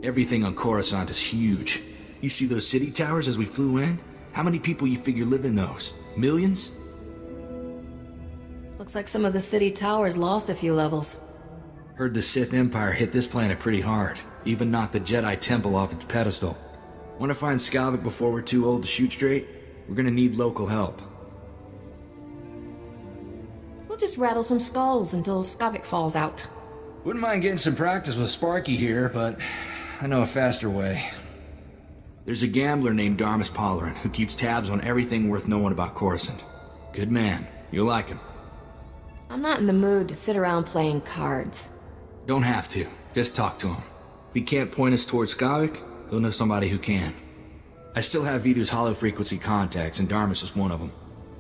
Everything on Coruscant is huge. You see those city towers as we flew in? How many people you figure live in those? Millions? Looks like some of the city towers lost a few levels. Heard the Sith Empire hit this planet pretty hard. Even knocked the Jedi Temple off its pedestal. Want to find Skavik before we're too old to shoot straight? We're gonna need local help. We'll just rattle some skulls until Skavik falls out. Wouldn't mind getting some practice with Sparky here, but I know a faster way. There's a gambler named Darmus Polarin who keeps tabs on everything worth knowing about Coruscant. Good man. You'll like him. I'm not in the mood to sit around playing cards. Don't have to. Just talk to him. If he can't point us towards Skavik, he'll know somebody who can. I still have Vidu's hollow frequency contacts, and Darmus is one of them.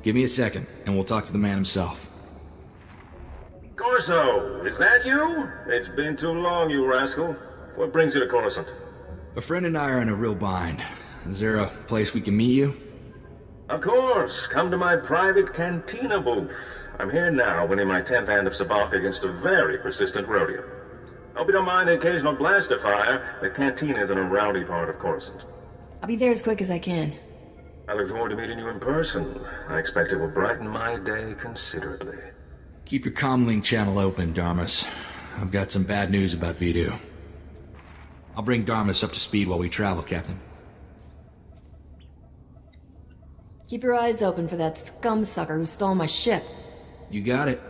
Give me a second, and we'll talk to the man himself. Corso, is that you? It's been too long, you rascal. What brings you to Coruscant? A friend and I are in a real bind. Is there a place we can meet you? Of course. Come to my private cantina booth. I'm here now, winning my 10th hand of sabacc against a very persistent rodeo. Hope you don't mind the occasional blaster fire. The cantina is in a rowdy part of Coruscant. I'll be there as quick as I can. I look forward to meeting you in person. I expect it will brighten my day considerably. Keep your comlink channel open, Darmus. I've got some bad news about Vidu. I'll bring Darmus up to speed while we travel, Captain. Keep your eyes open for that scum sucker who stole my ship. You got it.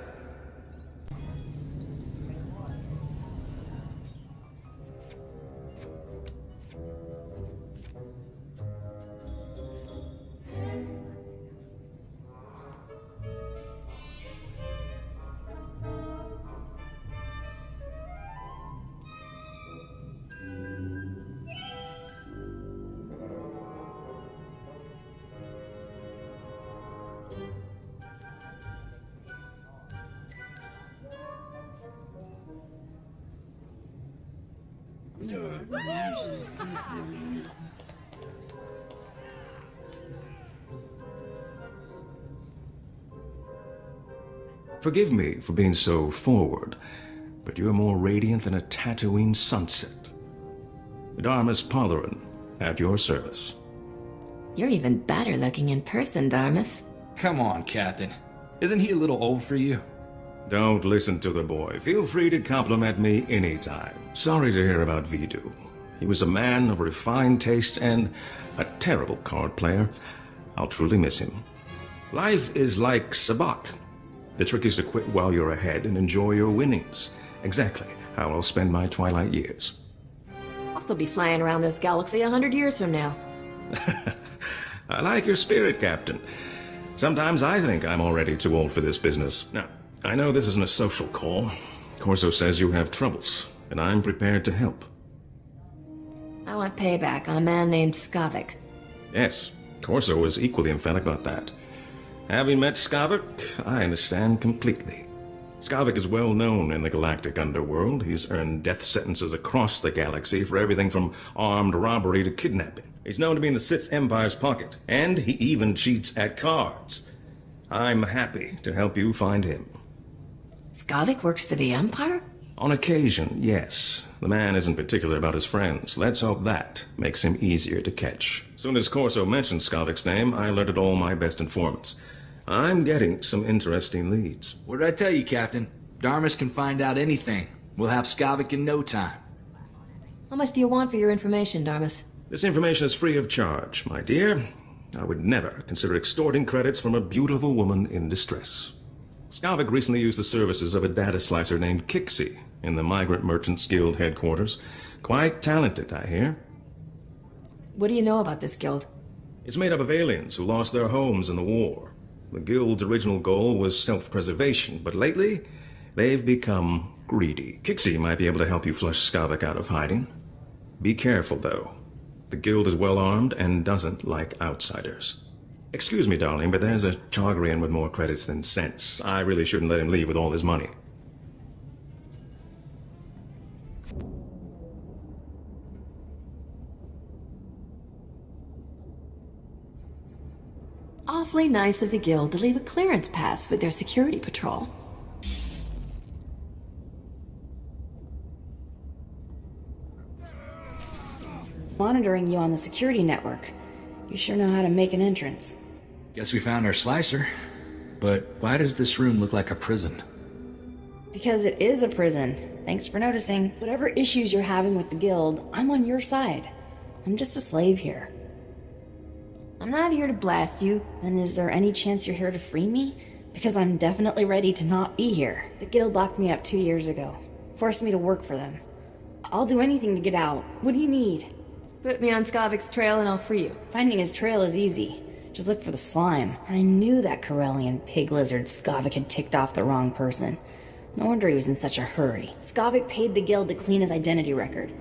Forgive me for being so forward, but you're more radiant than a Tatooine sunset. Darmus Polarin, at your service. You're even better looking in person, Darmus. Come on, Captain. Isn't he a little old for you? Don't listen to the boy. Feel free to compliment me anytime. Sorry to hear about Vidu. He was a man of refined taste and a terrible card player. I'll truly miss him. Life is like sabacc. The trick is to quit while you're ahead and enjoy your winnings. Exactly how I'll spend my twilight years. I'll still be flying around this galaxy 100 years from now. I like your spirit, Captain. Sometimes I think I'm already too old for this business. Now, I know this isn't a social call. Corso says you have troubles, and I'm prepared to help. I want payback on a man named Skavik. Yes, Corso was equally emphatic about that. Having met Skavik, I understand completely. Skavik is well known in the galactic underworld. He's earned death sentences across the galaxy for everything from armed robbery to kidnapping. He's known to be in the Sith Empire's pocket, and he even cheats at cards. I'm happy to help you find him. Skavik works for the Empire? On occasion, yes. The man isn't particular about his friends. Let's hope that makes him easier to catch. Soon as Corso mentioned Skavik's name, I alerted all my best informants. I'm getting some interesting leads. What did I tell you, Captain? Darmus can find out anything. We'll have Skavik in no time. How much do you want for your information, Darmus? This information is free of charge, my dear. I would never consider extorting credits from a beautiful woman in distress. Skavik recently used the services of a data slicer named Kixie in the Migrant Merchants Guild headquarters. Quite talented, I hear. What do you know about this guild? It's made up of aliens who lost their homes in the war. The Guild's original goal was self-preservation, but lately, they've become greedy. Kixie might be able to help you flush Skavik out of hiding. Be careful, though. The Guild is well-armed and doesn't like outsiders. Excuse me, darling, but there's a Chargarian with more credits than sense. I really shouldn't let him leave with all his money. Awfully nice of the guild to leave a clearance pass with their security patrol. monitoring you on the security network. You sure know how to make an entrance. Guess we found our slicer. But why does this room look like a prison? Because it is a prison. Thanks for noticing. Whatever issues you're having with the guild, I'm on your side. I'm just a slave here. I'm not here to blast you. Then is there any chance you're here to free me? Because I'm definitely ready to not be here. The guild locked me up 2 years ago. Forced me to work for them. I'll do anything to get out. What do you need? Put me on Skavik's trail and I'll free you. Finding his trail is easy. Just look for the slime. I knew that Corellian pig lizard Skavik had ticked off the wrong person. No wonder he was in such a hurry. Skavik paid the guild to clean his identity record.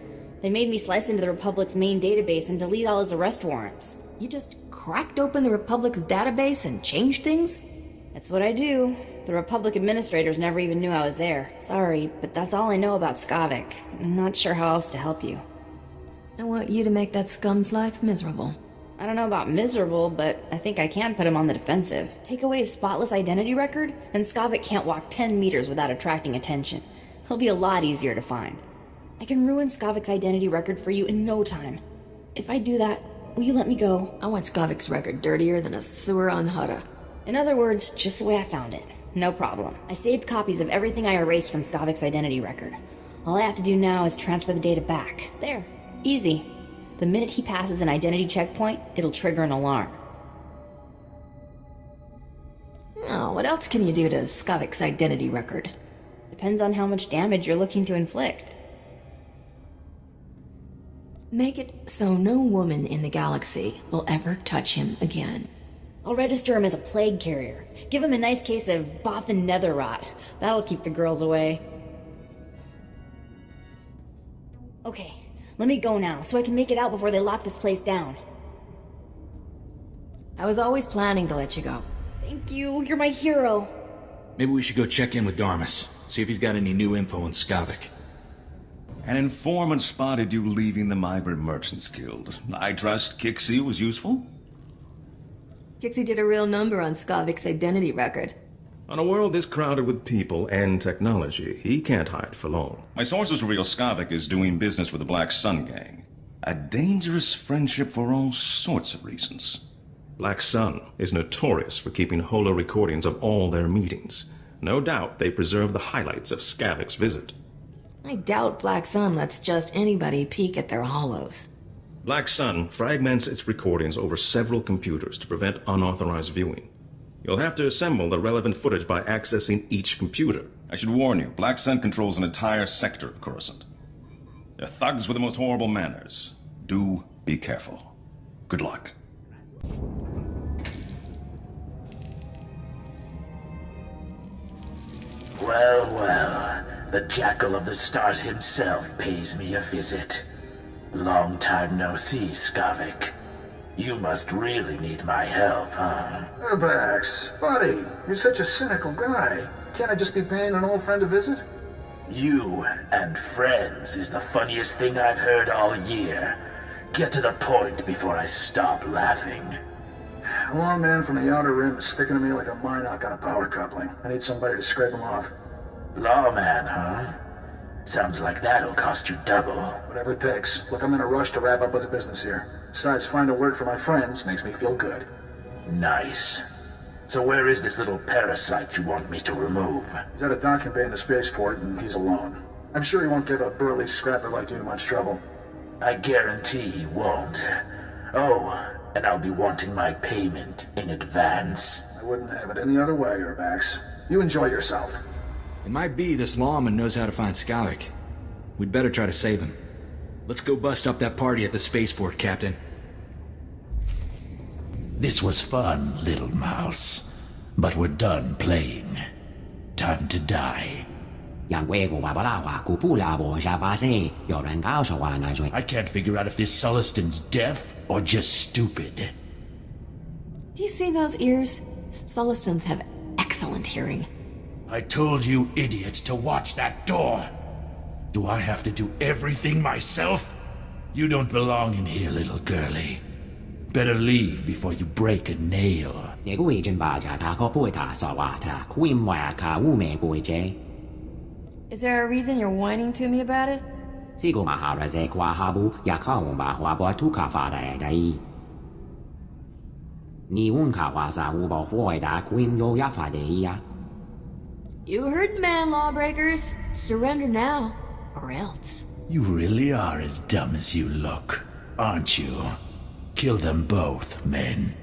They made me slice into the Republic's main database and delete all his arrest warrants. You just cracked open the Republic's database and changed things? That's what I do. The Republic administrators never even knew I was there. Sorry, but that's all I know about Skavik. I'm not sure how else to help you. I want you to make that scum's life miserable. I don't know about miserable, but I think I can put him on the defensive. Take away his spotless identity record, and Skavik can't walk 10 meters without attracting attention. He'll be a lot easier to find. I can ruin Skavik's identity record for you in no time. If I do that, will you let me go? I want Skavik's record dirtier than a sewer on Hutta. In other words, just the way I found it. No problem. I saved copies of everything I erased from Skavik's identity record. All I have to do now is transfer the data back. There. Easy. The minute he passes an identity checkpoint, it'll trigger an alarm. Oh, what else can you do to Skavik's identity record? Depends on how much damage you're looking to inflict. Make it so no woman in the galaxy will ever touch him again. I'll register him as a plague carrier. Give him a nice case of Bothan nether rot. That'll keep the girls away. Okay, let me go now, so I can make it out before they lock this place down. I was always planning to let you go. Thank you, you're my hero. Maybe we should go check in with Darmus, see if he's got any new info on Skavik. An informant spotted you leaving the Migrant Merchants Guild. I trust Kixie was useful? Kixie did a real number on Skavik's identity record. On a world this crowded with people and technology, he can't hide for long. My sources reveal Skavik is doing business with the Black Sun Gang. A dangerous friendship for all sorts of reasons. Black Sun is notorious for keeping holo recordings of all their meetings. No doubt they preserve the highlights of Skavik's visit. I doubt Black Sun lets just anybody peek at their hollows. Black Sun fragments its recordings over several computers to prevent unauthorized viewing. You'll have to assemble the relevant footage by accessing each computer. I should warn you, Black Sun controls an entire sector of Coruscant. They're thugs with the most horrible manners. Do be careful. Good luck. Well, well, the Jackal of the Stars himself pays me a visit. Long time no see, Skavik. You must really need my help, huh? Urbax, buddy, you're such a cynical guy. Can't I just be paying an old friend a visit? You and friends is the funniest thing I've heard all year. Get to the point before I stop laughing. A long man from the Outer Rim is sticking to me like a Minoc on a power coupling. I need somebody to scrape him off. Lawman, huh? Sounds like that'll cost you double. Whatever it takes. Look, I'm in a rush to wrap up other business here. Besides, find a word for my friends makes me feel good. Nice. So where is this little parasite you want me to remove? He's at a docking bay in the spaceport, and he's alone. I'm sure he won't give a burly scrapper like you much trouble. I guarantee he won't. Oh, and I'll be wanting my payment in advance. I wouldn't have it any other way, Urbax. You enjoy yourself. It might be this lawman knows how to find Skavik. We'd better try to save him. Let's go bust up that party at the spaceport, Captain. This was fun, little mouse. But we're done playing. Time to die. I can't figure out if this Sullistan's deaf or just stupid. Do you see those ears? Sullistans have excellent hearing. I told you, idiot, to watch that door. Do I have to do everything myself? You don't belong in here, little girlie. Better leave before you break a nail. Is there a reason you're whining to me about it? Sigo maharaze kwa habu yakaomba hwabwa tukafada dai. Ni unka waza ubo foida kuim yo yafadea. You heard the man, lawbreakers. Surrender now, or else. You really are as dumb as you look, aren't you? Kill them both, men.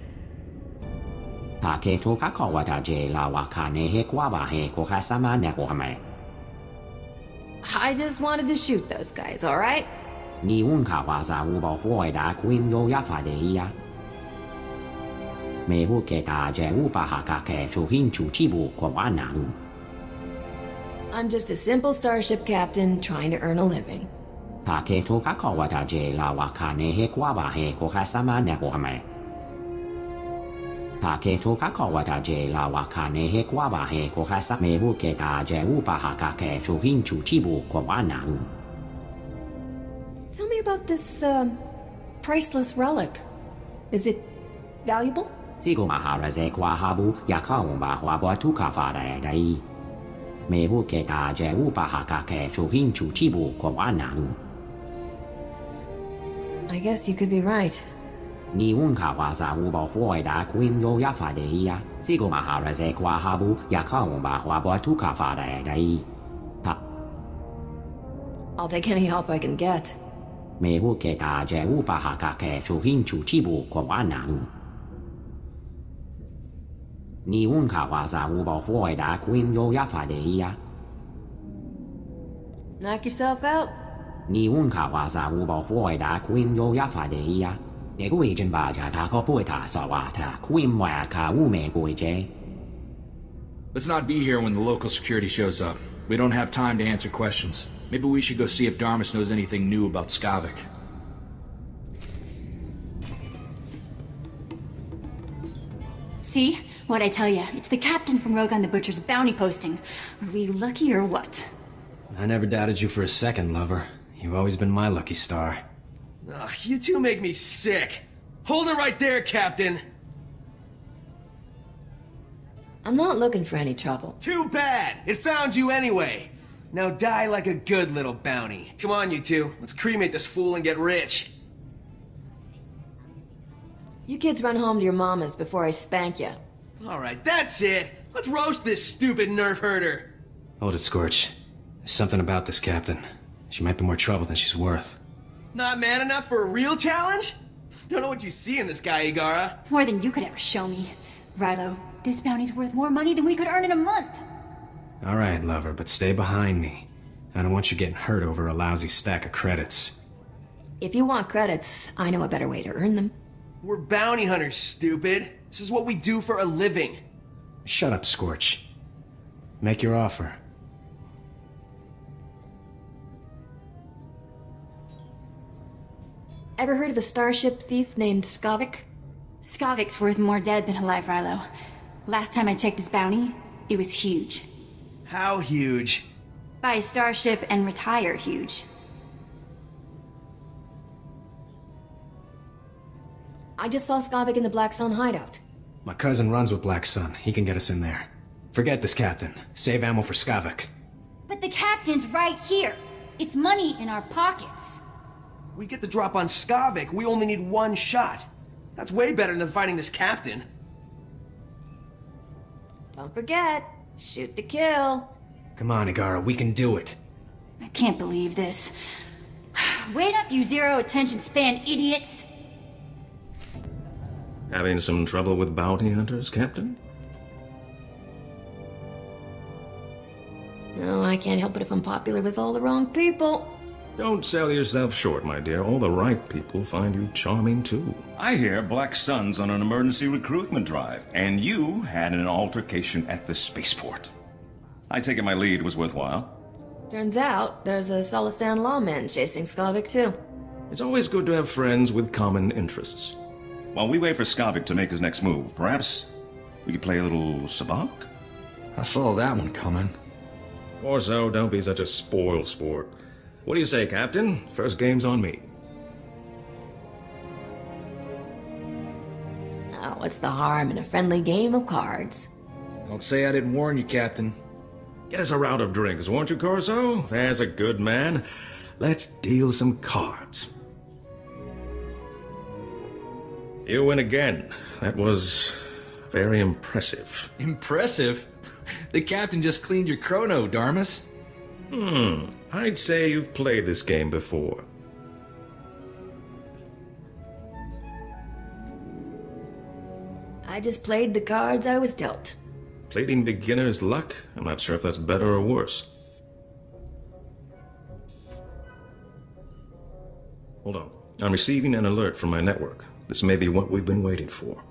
Taketo kakawata je la wakane he kwaba he kokasama nekohame. I just wanted to shoot those guys, alright? Ni unka waza ubo foida kuim yo yafadea. Mehu keta je upahaka ke chuhinchu chibu kwanaru. I'm just a simple starship captain trying to earn a living. Taketo kakawata je la wakane he kwaba he kokasama nekohame. Taketo kakawata je la wakane he kwaba he kokasa mehu keta je upahaka ke chuhinchu chibu kwanaru. Tell me about this, priceless relic. Is it valuable? Sigo maharaze kwa habu yakaomba hwabwa tukafada dai. Mehu keta je upahaka ke chuhinchu chibu kwanaru. I guess you could be right. Ni unka waza ubo foida kuim yo yafadea. Sigo maharaze kwa habu yakaomba hwabwa tukafada dai. I'll take any help I can get. Mehu keta je upahaka ke chuhinchu chibu kwanaru. Ni unka waza ubo foida kuim yo yafadea. Knock yourself out? Ni unka waza ubo foida kuim yo yafadea. Neguijen baja tako puita sawata kuim waka ume guije. Let's not be here when the local security shows up. We don't have time to answer questions. Maybe we should go see if Darmus knows anything new about Skavik. See? What'd I tell you? It's the captain from Rogan the Butcher's bounty posting. Are we lucky or what? I never doubted you for a second, lover. You've always been my lucky star. Ugh, you two make me sick. Hold it right there, Captain. I'm not looking for any trouble. Too bad. It found you anyway. Now die like a good little bounty. Come on, you two. Let's cremate this fool and get rich. You kids run home to your mamas before I spank you. Alright, that's it. Let's roast this stupid nerf herder. Hold it, Scorch. There's something about this captain. She might be more trouble than she's worth. Not man enough for a real challenge? Don't know what you see in this guy, Igara. More than you could ever show me. Rilo, this bounty's worth more money than we could earn in a month. All right, lover, but stay behind me. I don't want you getting hurt over a lousy stack of credits. If you want credits, I know a better way to earn them. We're bounty hunters, stupid. This is what we do for a living. Shut up, Scorch. Make your offer. Ever heard of a starship thief named Skavik? Skavik's worth more dead than alive, Rilo. Last time I checked his bounty, it was huge. How huge? Buy a starship and retire huge. I just saw Skavik in the Black Sun hideout. My cousin runs with Black Sun. He can get us in there. Forget this captain. Save ammo for Skavik. But the captain's right here. It's money in our pockets. We get the drop on Skavik, we only need one shot. That's way better than fighting this captain. Don't forget, shoot to kill. Come on, Igara, we can do it. I can't believe this. Wait up, you zero attention span idiots! Having some trouble with bounty hunters, Captain? No, I can't help it if I'm popular with all the wrong people. Don't sell yourself short, my dear. All the right people find you charming, too. I hear Black Sun's on an emergency recruitment drive, and you had an altercation at the spaceport. I take it my lead was worthwhile. Turns out, there's a Solistan lawman chasing Skavik, too. It's always good to have friends with common interests. While we wait for Skavik to make his next move, perhaps we could play a little sabacc? I saw that one coming. Orzo, don't be such a spoil sport. What do you say, Captain? First game's on me. Oh, what's the harm in a friendly game of cards? Don't say I didn't warn you, Captain. Get us a round of drinks, won't you, Corso? There's a good man. let's deal some cards. You win again. That was very impressive. Impressive? The captain just cleaned your chrono, Darmus. I'd say you've played this game before. I just played the cards I was dealt. Plating beginner's luck? I'm not sure if that's better or worse. Hold on. I'm receiving an alert from my network. This may be what we've been waiting for.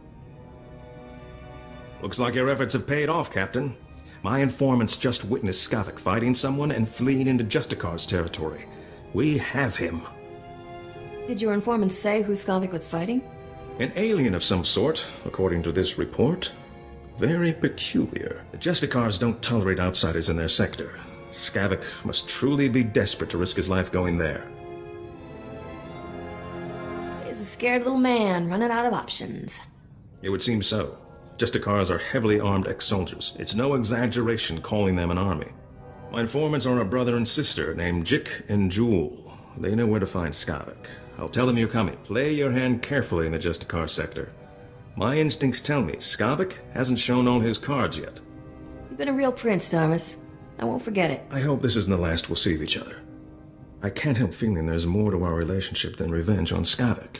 Looks like your efforts have paid off, Captain. My informants just witnessed Skavik fighting someone and fleeing into Justicar's territory. We have him. Did your informants say who Skavik was fighting? An alien of some sort, according to this report. Very peculiar. The Justicars don't tolerate outsiders in their sector. Skavik must truly be desperate to risk his life going there. He's a scared little man running out of options. It would seem so. Justicars are heavily armed ex-soldiers. It's no exaggeration calling them an army. My informants are a brother and sister named Jik and Jewel. They know where to find Skavik. I'll tell them you're coming. Play your hand carefully in the Justicar sector. My instincts tell me Skavik hasn't shown all his cards yet. You've been a real prince, Darmus. I won't forget it. I hope this isn't the last we'll see of each other. I can't help feeling there's more to our relationship than revenge on Skavik.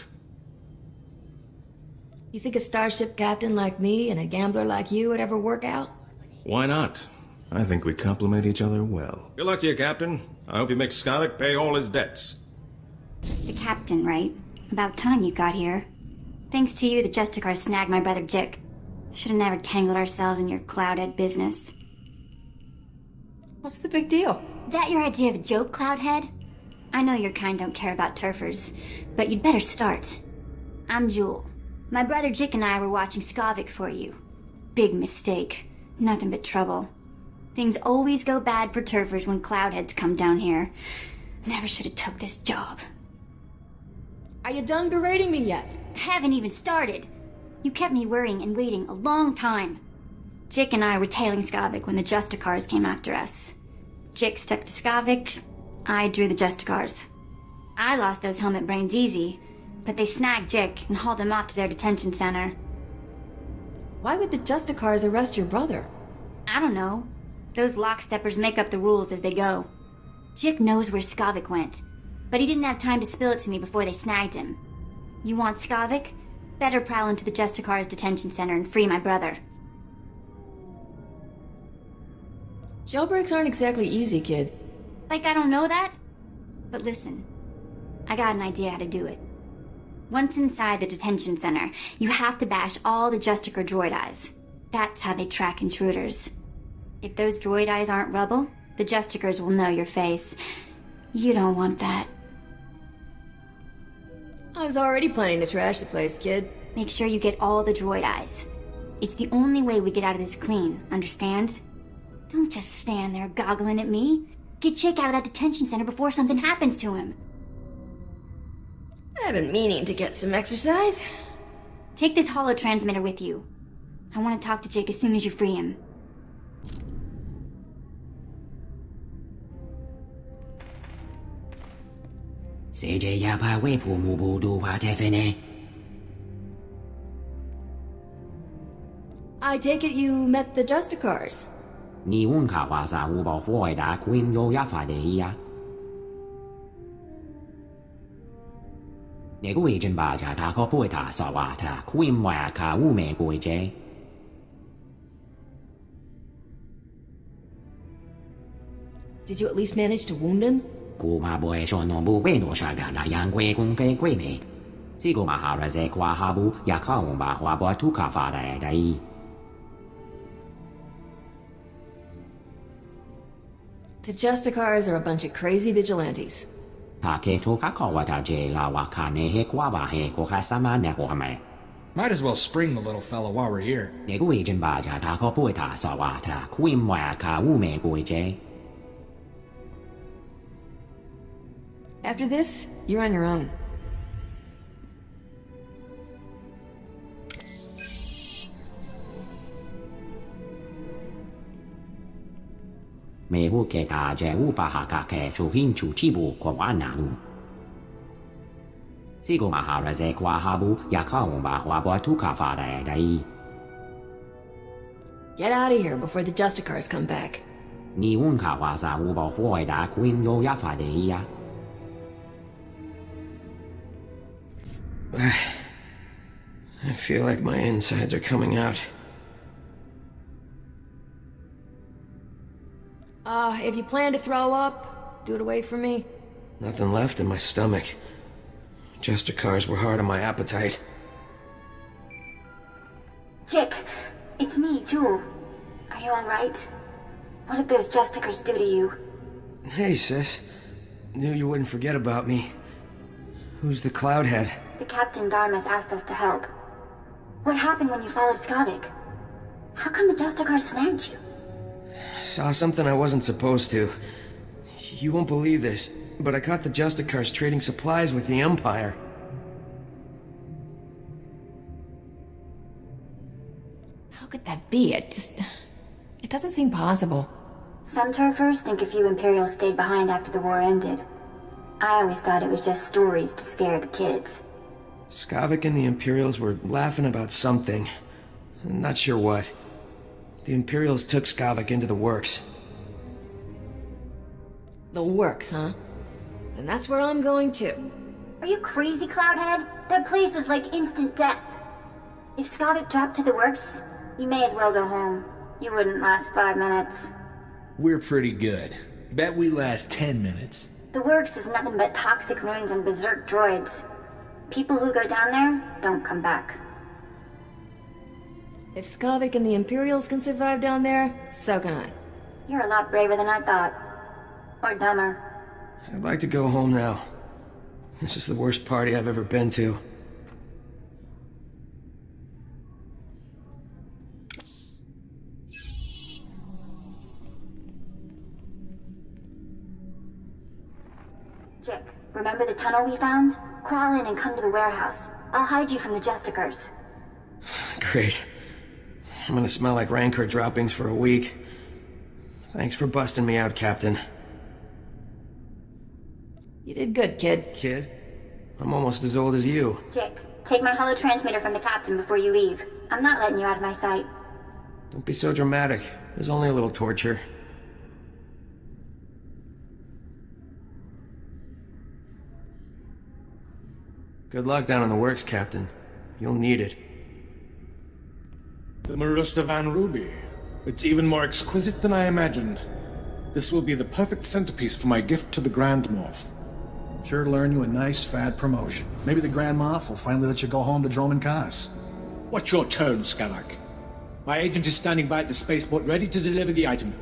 You think a starship captain like me and a gambler like you would ever work out? Why not? I think we complement each other well. Good luck to you, Captain. I hope you make Skavik pay all his debts. The captain, right? About time you got here. Thanks to you, the Justicar snagged my brother Jik. Should have never tangled ourselves in your Cloudhead business. What's the big deal? That your idea of a joke, Cloudhead? I know your kind don't care about turfers, but you'd better start. I'm Jewel. My brother Jik and I were watching Skavik for you. Big mistake. Nothing but trouble. Things always go bad for turfers when Cloudheads come down here. Never should have took this job. Are you done berating me yet? Haven't even started. You kept me worrying and waiting a long time. Jik and I were tailing Skavik when the Justicars came after us. Jik stuck to Skavik, I drew the Justicars. I lost those helmet brains easy, but they snagged Jik and hauled him off to their detention center. Why would the Justicars arrest your brother? I don't know. Those locksteppers make up the rules as they go. Jik knows where Skavik went, but he didn't have time to spill it to me before they snagged him. You want Skavik? Better prowl into the Justicars detention center and free my brother. Jailbreaks aren't exactly easy, kid. Like I don't know that? But listen, I got an idea how to do it. Once inside the detention center, you have to bash all the Justicar droid eyes. That's how they track intruders. If those droid eyes aren't rubble, the Justicars will know your face. You don't want that. I was already planning to trash the place, kid. Make sure you get all the droid eyes. It's the only way we get out of this clean, understand? Don't just stand there goggling at me. Get Jik out of that detention center before something happens to him. I've been meaning to get some exercise. Take this holo-transmitter with you. I want to talk to Jik as soon as you free him. I take it you met the Justicars. Did you at least manage to wound him? The Justicars are a bunch of crazy vigilantes. Might as well spring the little fella while we're here. After this, you're on your own. me hu ke ta thew baha ka ke chohin chu chi bu kwa wa na lu sigo mahara ze kwa habu yakao ba hwa bo tu ka fa dai Get out of here before the Justicars come back. ni un ka wa sa wu ba fu da kuin yo ya fa de ya I feel like my insides are coming out. If you plan to throw up, do it away from me. Nothing left in my stomach. Justicars were hard on my appetite. Chick, it's me, Jewel. Are you alright? What did those Justicars do to you? Hey, sis. Knew you wouldn't forget about me. Who's the Cloudhead? The Captain Darmus asked us to help. What happened when you followed Skavik? How come the Justicars snagged you? Saw something I wasn't supposed to. You won't believe this, but I caught the Justicars trading supplies with the Empire. How could that be? It doesn't seem possible. Some turfers think a few Imperials stayed behind after the war ended. I always thought it was just stories to scare the kids. Skavik and the Imperials were laughing about something. Not sure what. The Imperials took Skavik into the works. The works, huh? Then that's where I'm going too. Are you crazy, Cloudhead? That place is like instant death. If Skavik dropped to the works, you may as well go home. You wouldn't last 5 minutes. We're pretty good. Bet we last 10 minutes. The works is nothing but toxic ruins and berserk droids. People who go down there don't come back. If Skavik and the Imperials can survive down there, so can I. You're a lot braver than I thought. Or dumber. I'd like to go home now. This is the worst party I've ever been to. Jick, remember the tunnel we found? Crawl in and come to the warehouse. I'll hide you from the Justicars. Great. I'm gonna smell like Rancor droppings for a week. Thanks for busting me out, Captain. You did good, kid. Kid? I'm almost as old as you. Jick, take my holo-transmitter from the captain before you leave. I'm not letting you out of my sight. Don't be so dramatic. There's only a little torture. Good luck down in the works, Captain. You'll need it. The Marusta Van Ruby. It's even more exquisite than I imagined. This will be the perfect centerpiece for my gift to the Grand Moff. Sure to learn you a nice, fat promotion. Maybe the Grand Moff will finally let you go home to Droman Kaas. What's your tone, Skavak? My agent is standing by at the spaceport ready to deliver the item.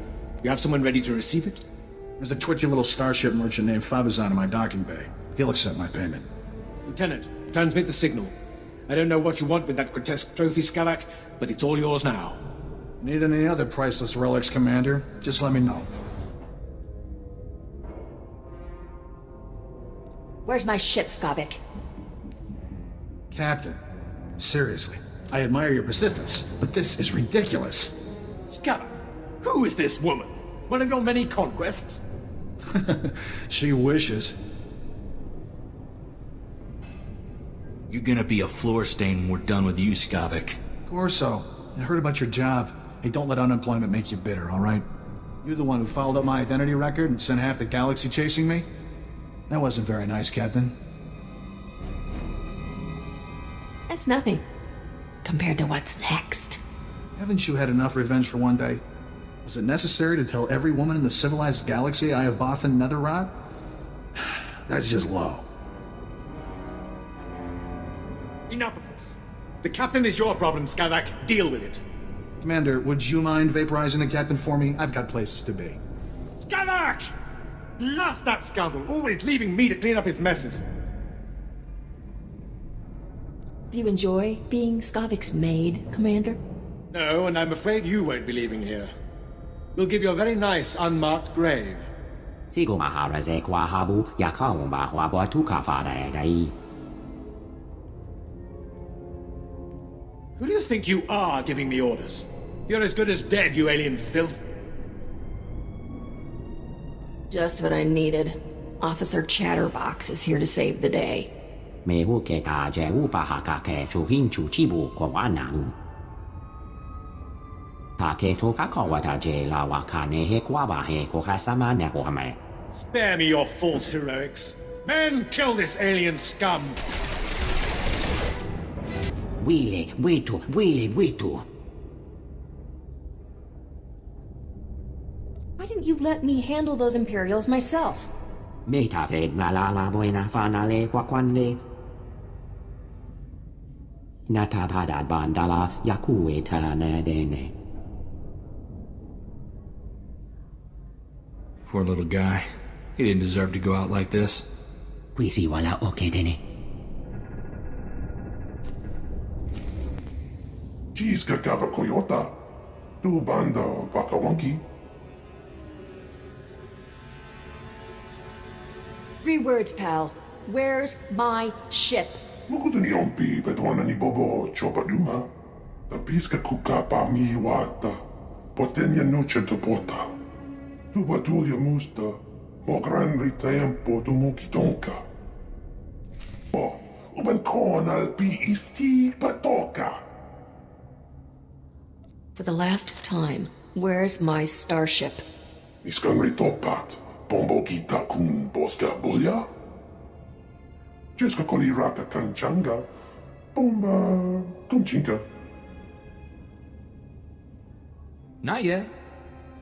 You have someone ready to receive it? There's a twitchy little starship merchant named Fabizan in my docking bay. He'll accept my payment. Lieutenant, transmit the signal. I don't know what you want with that grotesque trophy, Skavak, but it's all yours now. Need any other priceless relics, Commander? Just let me know. Where's my ship, Skavik? Captain, seriously, I admire your persistence, but this is ridiculous. Skavak, who is this woman? One of your many conquests? She wishes. You're gonna be a floor stain when we're done with you, Skavik. Corso, I heard about your job. Hey, don't let unemployment make you bitter, all right? You're the one who fouled up my identity record and sent half the galaxy chasing me? That wasn't very nice, Captain. That's nothing compared to what's next. Haven't you had enough revenge for one day? Was it necessary to tell every woman in the civilized galaxy I have Bothan netherrot? That's just low. Enough of this. The captain is your problem, Skavak. Deal with it. Commander, would you mind vaporizing the captain for me? I've got places to be. Skavak! Blast that scoundrel, always leaving me to clean up his messes. Do you enjoy being Skavik's maid, Commander? No, and I'm afraid you won't be leaving here. We'll give you a very nice, unmarked grave. Sigo mahara ze kwa habu yakao ba hwa bo tu ka fa dai Who do you think you are giving me orders? You're as good as dead, you alien filth. Just what I needed. Officer Chatterbox is here to save the day. Me hu ke ta je u pa ha ka ke chu hin chu chi bu ko wa na lu. Ta ke to ka ko wa ta je la wa ka ne he kwa ba he ko ka sama ne ko hame. Spare me your false heroics. Men, kill this alien scum! Wile, witu. Why didn't you let me handle those Imperials myself? Me ta fed la buena fa na le kwa kwan le. Na ta pa da bandala yaku e ta na de ne. Poor little guy. He didn't deserve to go out like this. Quisi wala okay de ne. Jiska kava koyota. Tu banda wakawanki. 3 words, pal. Where's my ship? Mukutuni ompi petwana ni bobo chopaduma. Ta piska kukapa mi wata. Potenya noche to pota. Tu batulia musta. Mo gran ritempo tu mukitonka. Mo, uben konal pi isti patoka. For the last time, where's my starship? Miskan ritopat. Pombo kita kun boska boya. Jeska koli raka kanchanga. Bomba kunchinka. Not yet.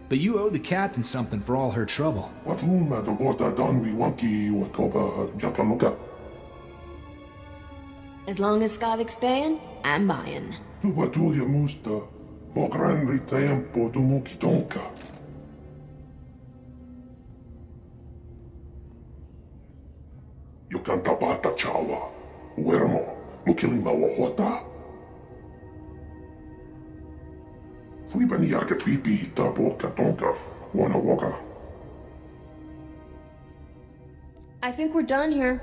But you owe the captain something for all her trouble. Wafuma do bota donwi wanki wakoba jakamuka. As long as Skavik's paying, I'm buying. Tu batulia musta. Mo gran ritempo tu mukitonka. Yo canta bata chawa. Uermo. Mukilima wahota. Fui baniaka twipi ta boka tonka. Wana waka. I think we're done here.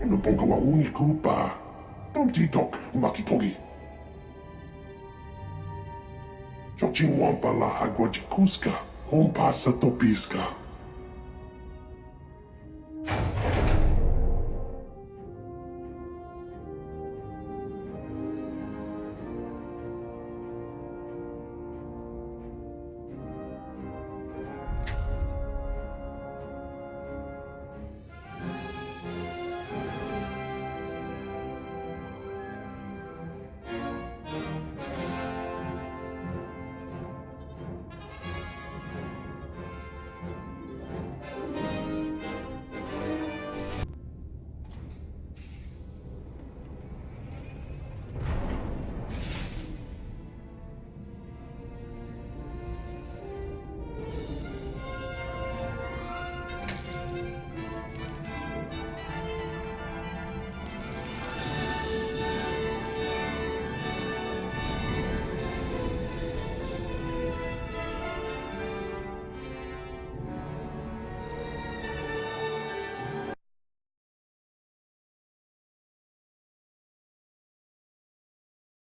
Unu ponka wa uni kupa. Tomti tok makitogi. Chochin wampa la agua jikuska. Hon pasa topiska.